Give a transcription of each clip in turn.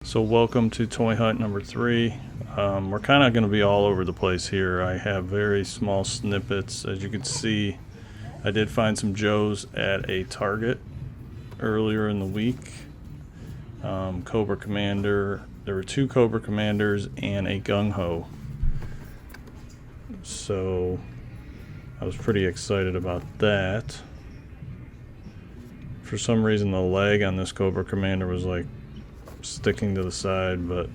So welcome to Toy Hunt number 3. We're kind of going to be all over the place here. I have very small snippets. As you can see, I did find some Joes at a Target earlier in the week. Cobra Commander. There were 2 Cobra Commanders and a Gung Ho. So I was pretty excited about that. For some reason the leg on this Cobra Commander was like sticking to the side, but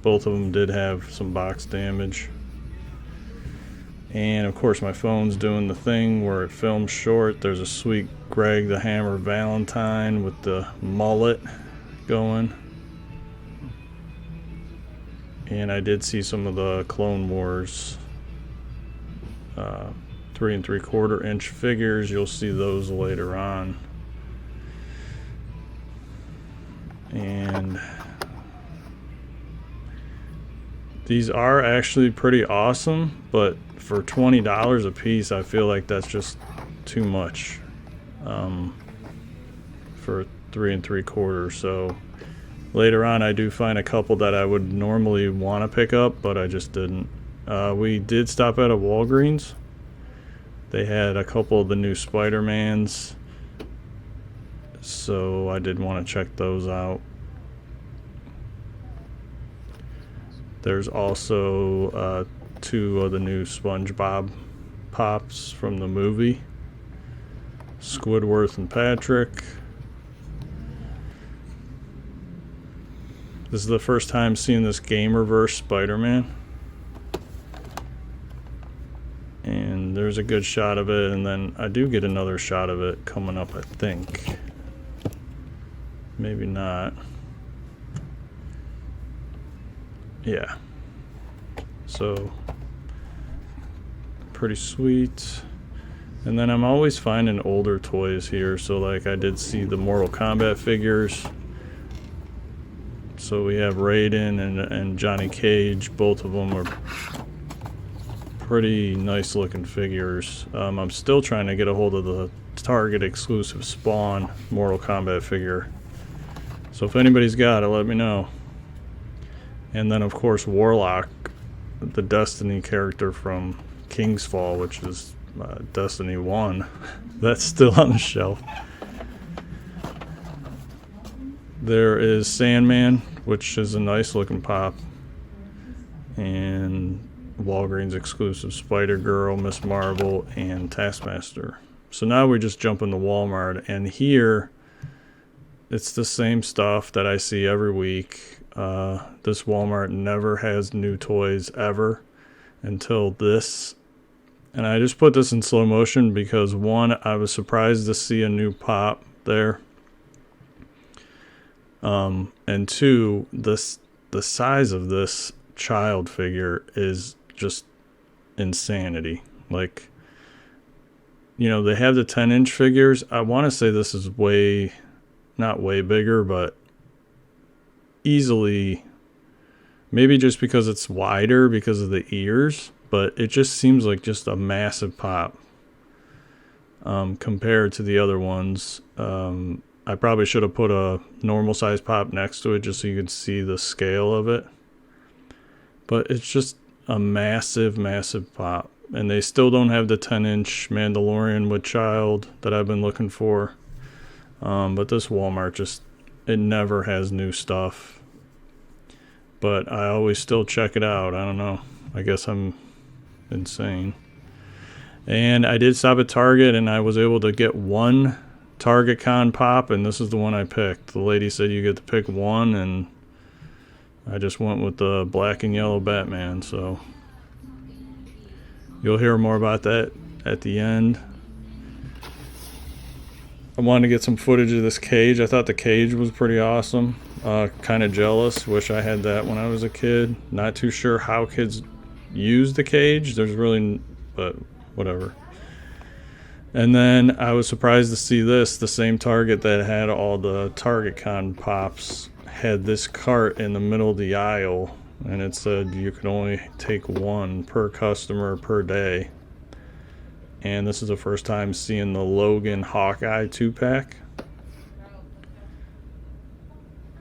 both of them did have some box damage. And of course my phone's doing the thing where it films short. There's a sweet Greg the Hammer Valentine with the mullet going. And I did see some of the Clone Wars 3 3/4 inch figures. You'll see those later on. And these are actually pretty awesome, but for $20 a piece, I feel like that's just too much for 3 3/4. So later on, I do find a couple that I would normally want to pick up, but I just didn't. We did stop at a Walgreens. They had a couple of the new Spider-Mans, so I did want to check those out. There's also 2 of the new SpongeBob Pops from the movie, Squidward and Patrick. This is the first time seeing this Gamerverse Spider-Man, and there's a good shot of it, and then I do get another shot of it coming up, I think. Maybe not. Yeah. So pretty sweet. And then I'm always finding older toys here. So like I did see the Mortal Kombat figures. So we have Raiden and Johnny Cage. Both of them are pretty nice looking figures. I'm still trying to get a hold of the Target exclusive Spawn Mortal Kombat figure. So if anybody's got it, let me know. And then of course Warlock, the Destiny character from King's Fall, which is Destiny 1. That's still on the shelf. There is Sandman, which is a nice looking pop. And Walgreens exclusive Spider-Girl, Miss Marvel, and Taskmaster. So now we just jump into Walmart, and here it's the same stuff that I see every week. This Walmart never has new toys ever until this. And I just put this in slow motion because 1, I was surprised to see a new pop there. And 2, the size of this child figure is just insanity. Like, you know, they have the 10-inch figures. I want to say this is not way bigger, but easily, maybe just because it's wider because of the ears, but it just seems like just a massive pop compared to the other ones. I probably should have put a normal size pop next to it just so you could see the scale of it, but it's just a massive pop. And they still don't have the 10-inch Mandalorian with child that I've been looking for. But this Walmart it never has new stuff. But I always still check it out. I don't know. I guess I'm insane. And I did stop at Target, and I was able to get 1 TargetCon pop, and this is the one I picked. The lady said you get to pick 1, and I just went with the black and yellow Batman. So you'll hear more about that at the end. I wanted to get some footage of this cage. I thought the cage was pretty awesome. Kind of jealous. Wish I had that when I was a kid. Not too sure how kids use the cage. But whatever. And then I was surprised to see this. The same Target that had all the TargetCon pops had this cart in the middle of the aisle. And it said you could only take 1 per customer per day. And this is the first time seeing the Logan Hawkeye 2-pack.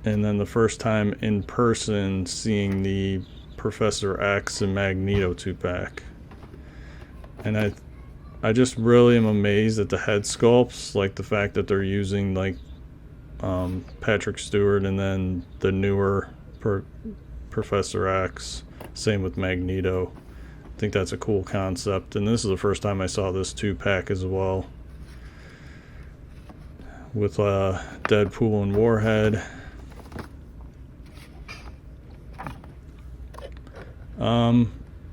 and then the first time in person seeing the Professor X and Magneto 2-pack. And I just really am amazed at the head sculpts, like the fact that they're using like Patrick Stewart and then the newer Professor X. Same with Magneto. I think that's a cool concept, and this is the first time I saw this 2-pack as well, with Deadpool and Warhead.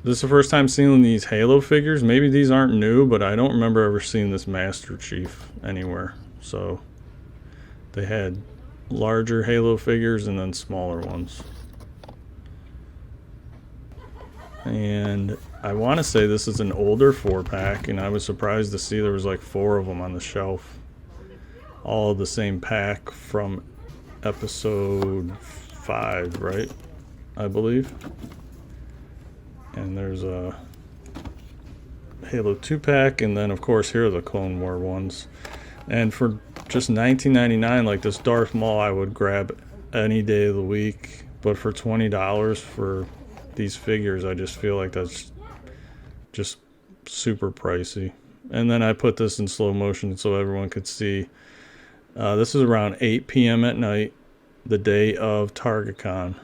This is the first time seeing these Halo figures. Maybe these aren't new, but I don't remember ever seeing this Master Chief anywhere. So they had larger Halo figures and then smaller ones. And I want to say this is an older 4-pack, and I was surprised to see there was like 4 of them on the shelf. All the same pack from episode 5, right? I believe. And there's a Halo 2-pack, and then of course here are the Clone War ones. And for just $19.99, like this Darth Maul I would grab any day of the week, but for $20 for these figures, I just feel like that's just super pricey. And then I put this in slow motion so everyone could see. This is around 8 p.m. at night, the day of TargetCon,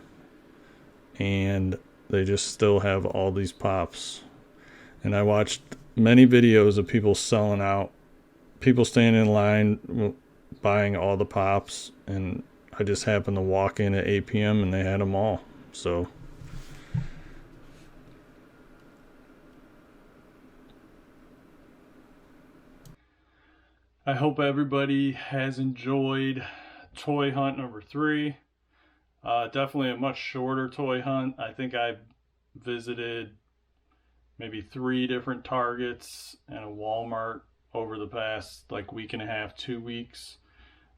and they just still have all these pops. And I watched many videos of people selling out, people standing in line buying all the pops, and I just happened to walk in at 8 p.m. and they had them all. So I hope everybody has enjoyed toy hunt number 3. Definitely a much shorter toy hunt. I think I visited maybe 3 different Targets and a Walmart over the past like week and a half, 2 weeks.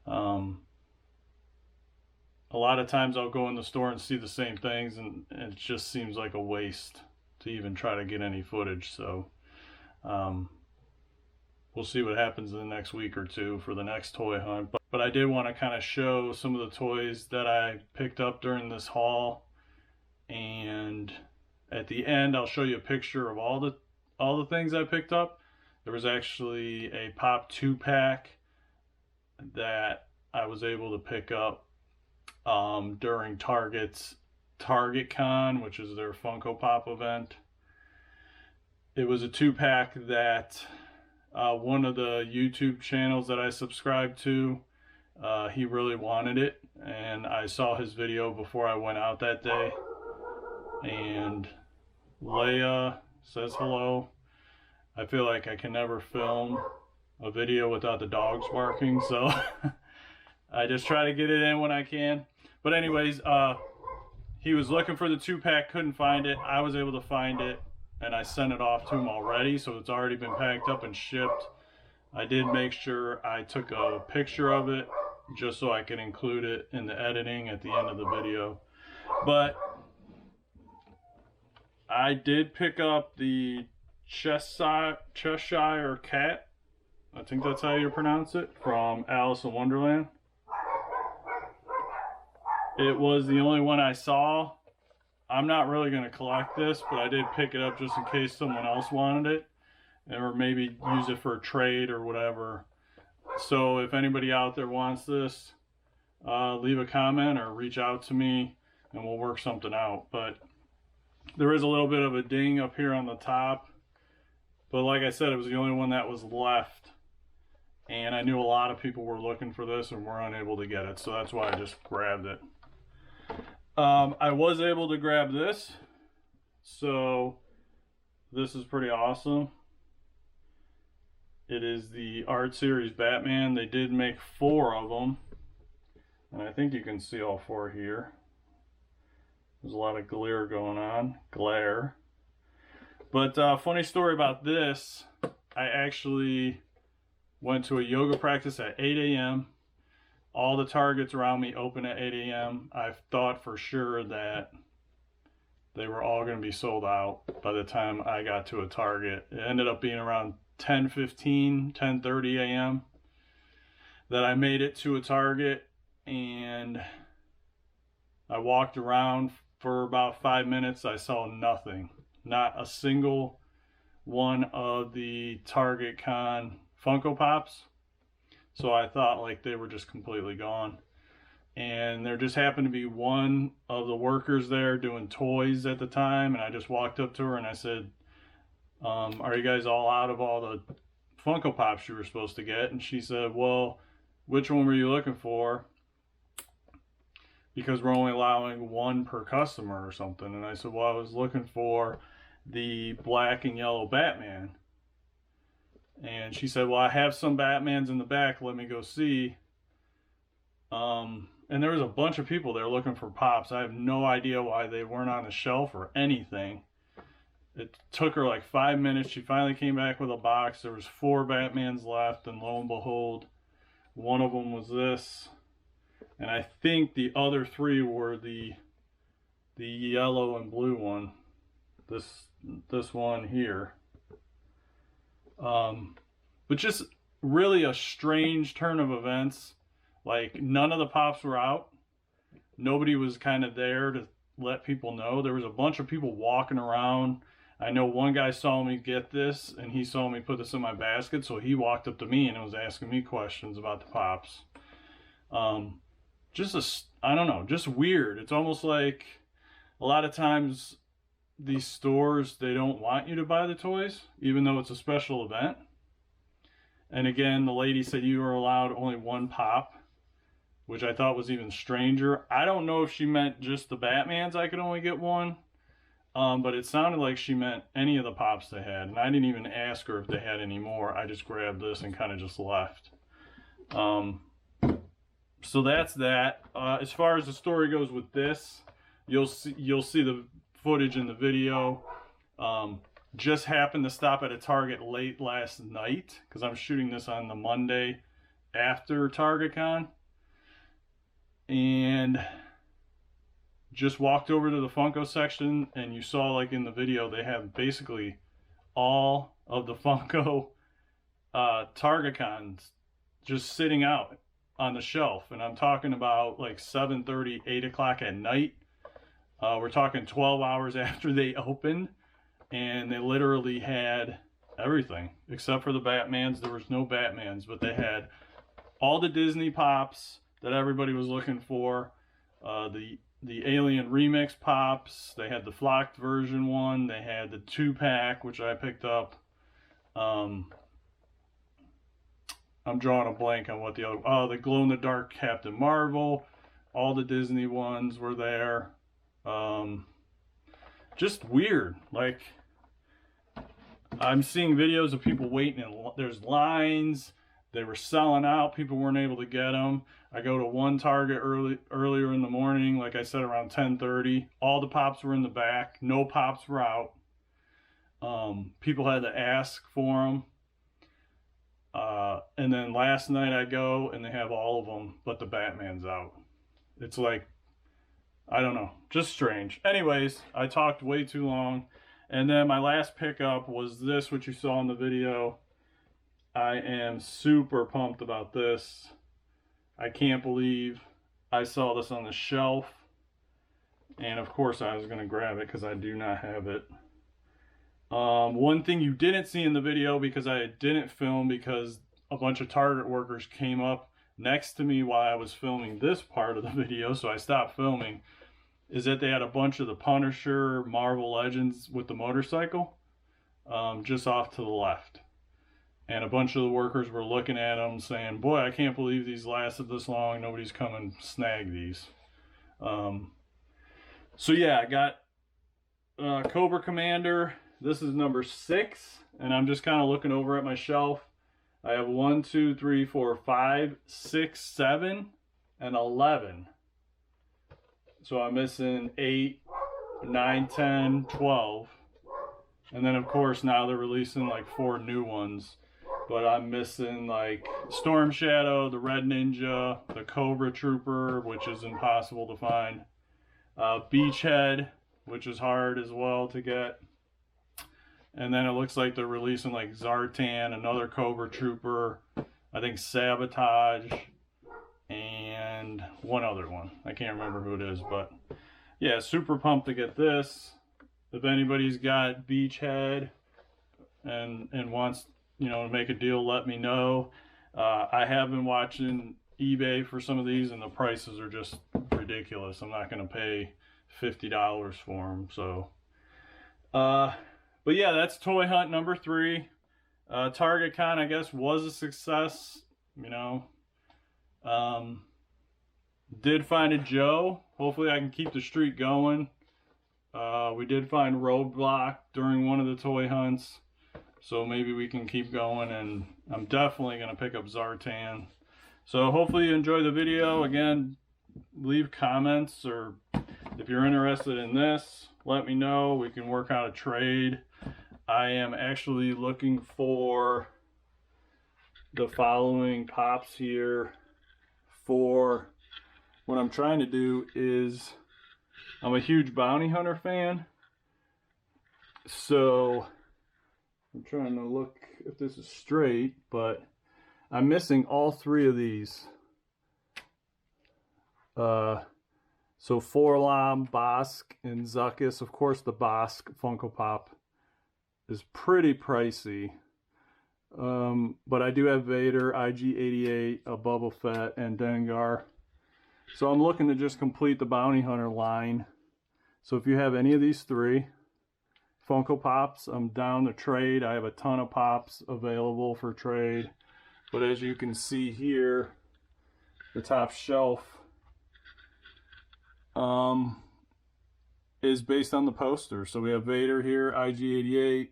A lot of times I'll go in the store and see the same things, and it just seems like a waste to even try to get any footage. So we'll see what happens in the next week or two for the next toy hunt. But I did want to kind of show some of the toys that I picked up during this haul, and at the end I'll show you a picture of all the things I picked up. There was actually a Pop 2-pack that I was able to pick up during Target's TargetCon, which is their Funko Pop event. It was a 2-pack that one of the YouTube channels that I subscribe to, he really wanted it, and I saw his video before I went out that day. And Leia says hello. I feel like I can never film a video without the dogs barking, so I just try to get it in when I can. But anyways, he was looking for the 2-pack, couldn't find it. I was able to find it, and I sent it off to him already, so it's already been packed up and shipped. I did make sure I took a picture of it just so I could include it in the editing at the end of the video. But I did pick up the Cheshire Cat, I think that's how you pronounce it, from Alice in Wonderland. It was the only one I saw. I'm not really going to collect this, but I did pick it up just in case someone else wanted it, or maybe use it for a trade or whatever. So if anybody out there wants this, leave a comment or reach out to me and we'll work something out. But there is a little bit of a ding up here on the top, but like I said, it was the only one that was left, and I knew a lot of people were looking for this and were unable to get it, so that's why I just grabbed it. I was able to grab this, so this is pretty awesome. It is the Art Series Batman. They did make 4 of them, and I think you can see all 4 here. There's a lot of glare going on. But funny story about this, I actually went to a yoga practice at 8 a.m. All the Targets around me open at 8 a.m. I thought for sure that they were all going to be sold out by the time I got to a Target. It ended up being around 10:15, 10:30 a.m. that I made it to a Target, and I walked around for about 5 minutes. I saw nothing. Not a single one of the TargetCon Funko Pops. So I thought like they were just completely gone. And there just happened to be one of the workers there doing toys at the time. And I just walked up to her and I said, are you guys all out of all the Funko Pops you were supposed to get? And she said, well, which one were you looking for? Because we're only allowing one per customer or something. And I said, well, I was looking for the black and yellow Batman. And she said, well, I have some Batmans in the back. Let me go see. And there was a bunch of people there looking for Pops. I have no idea why they weren't on the shelf or anything. It took her like 5 minutes. She finally came back with a box. There was 4 Batmans left, and lo and behold, one of them was this. And I think the other 3 were the yellow and blue one. This one here. But just really a strange turn of events. Like, none of the Pops were out. Nobody was kind of there to let people know. There was a bunch of people walking around. I know one guy saw me get this, and he saw me put this in my basket, so he walked up to me and was asking me questions about the Pops. I don't know, just weird. It's almost like a lot of times these stores, they don't want you to buy the toys, even though it's a special event. And again, the lady said you were allowed only one Pop, which I thought was even stranger. I don't know if she meant just the Batmans I could only get one, but it sounded like she meant any of the Pops they had. And I didn't even ask her if they had any more. I just grabbed this and kind of just left. So that's that. As far as the story goes with this, you'll see the footage in the video. Just happened to stop at a Target late last night because I'm shooting this on the Monday after TargetCon. And just walked over to the Funko section, and you saw, like in the video, they have basically all of the Funko TargetCons just sitting out on the shelf. And I'm talking about like 7:30, 8 o'clock at night. We're talking 12 hours after they opened, and they literally had everything except for the Batmans. There was no Batmans, but they had all the Disney Pops that everybody was looking for. The Alien Remix Pops. They had the flocked version one. They had the 2-pack, which I picked up. I'm drawing a blank on what the other... Oh, the glow-in-the-dark Captain Marvel. All the Disney ones were there. Just weird. Like, I'm seeing videos of people waiting, and there's lines. They were selling out. People weren't able to get them. I go to one Target earlier in the morning, like I said, around 10:30. All the Pops were in the back. No Pops were out. People had to ask for them. And then last night I go, and they have all of them, but the Batman's out. It's like, I don't know, just strange. Anyways, I talked way too long. And then my last pickup was this, which you saw in the video. I am super pumped about this. I can't believe I saw this on the shelf. And of course I was going to grab it because I do not have it. One thing you didn't see in the video, because I didn't film because a bunch of Target workers came up next to me while I was filming this part of the video, so I stopped filming, is that they had a bunch of the Punisher Marvel Legends with the motorcycle just off to the left. And a bunch of the workers were looking at them saying, boy, I can't believe these lasted this long. Nobody's come and snagged these. So yeah, I got Cobra Commander. This is number 6. And I'm just kind of looking over at my shelf. I have 1, 2, 3, 4, 5, 6, 7, and 11. So I'm missing 8, 9, 10, 12. And then of course now they're releasing like 4 new ones. But I'm missing like Storm Shadow, the Red Ninja, the Cobra Trooper, which is impossible to find. Beachhead, which is hard as well to get. And then it looks like they're releasing like Zartan, another Cobra Trooper, I think Sabotage, and and one other one. I can't remember who it is, but yeah, super pumped to get this. If anybody's got Beachhead and wants, you know, to make a deal, let me know. I have been watching eBay for some of these, and the prices are just ridiculous. I'm not going to pay $50 for them. So, but yeah, that's Toy Hunt number 3. TargetCon, I guess, was a success. You know, did find a Joe. Hopefully, I can keep the streak going. We did find Roadblock during one of the toy hunts. So maybe we can keep going, and I'm definitely going to pick up Zartan. So hopefully you enjoy the video. Again, leave comments, or if you're interested in this, let me know. We can work out a trade. I am actually looking for the following pops here. For what I'm trying to do is, I'm a huge bounty hunter fan. So I'm trying to look if this is straight, but I'm missing all 3 of these. So Forlom, Bosk, and Zuckus. Of course, the Bosk Funko Pop is pretty pricey. But I do have Vader, IG-88, a Boba Fett, and Dengar. So I'm looking to just complete the Bounty Hunter line. So if you have any of these 3 Funko Pops, I'm down to trade. I have a ton of pops available for trade. But as you can see here, the top shelf is based on the poster. So we have Vader here, IG-88,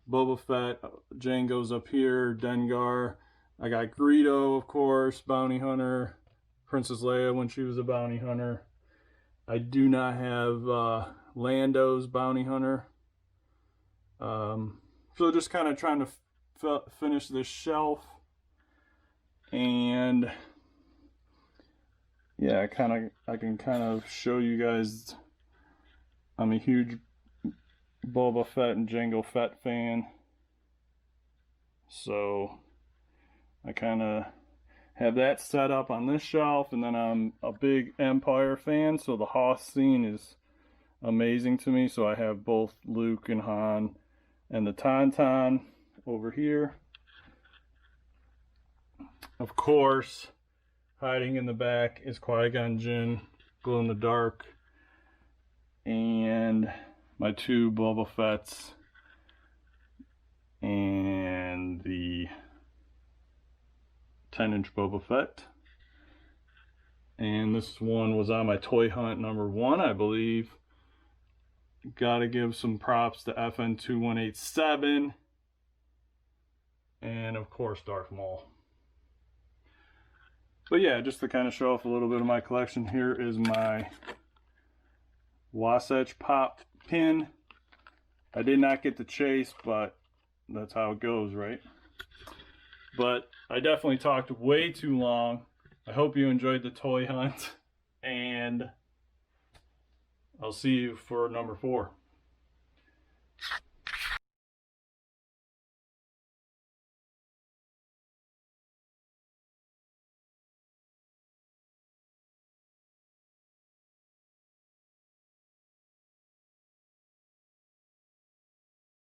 Boba Fett, Jango's up here, Dengar. I got Greedo, of course, Bounty Hunter, Princess Leia when she was a Bounty Hunter. I do not have Lando's Bounty Hunter. So just kind of trying to finish this shelf. And yeah, I can kind of show you guys. I'm a huge Boba Fett and Jango Fett fan, so I kind of have that set up on this shelf. And then I'm a big Empire fan, so the Hoth scene is amazing to me. So I have both Luke and Han and the Tauntaun over here. Of course, hiding in the back is Qui-Gon Jinn, glow in the dark, and my 2 Boba Fetts, and the 10-inch Boba Fett. And this one was on my Toy Hunt number 1, I believe. Gotta give some props to FN2187, and of course Darth Maul. But yeah, just to kind of show off a little bit of my collection, here is my Wasatch Pop pin. I did not get the chase, but that's how it goes, right? But I definitely talked way too long. I hope you enjoyed the toy hunt, and I'll see you for number 4.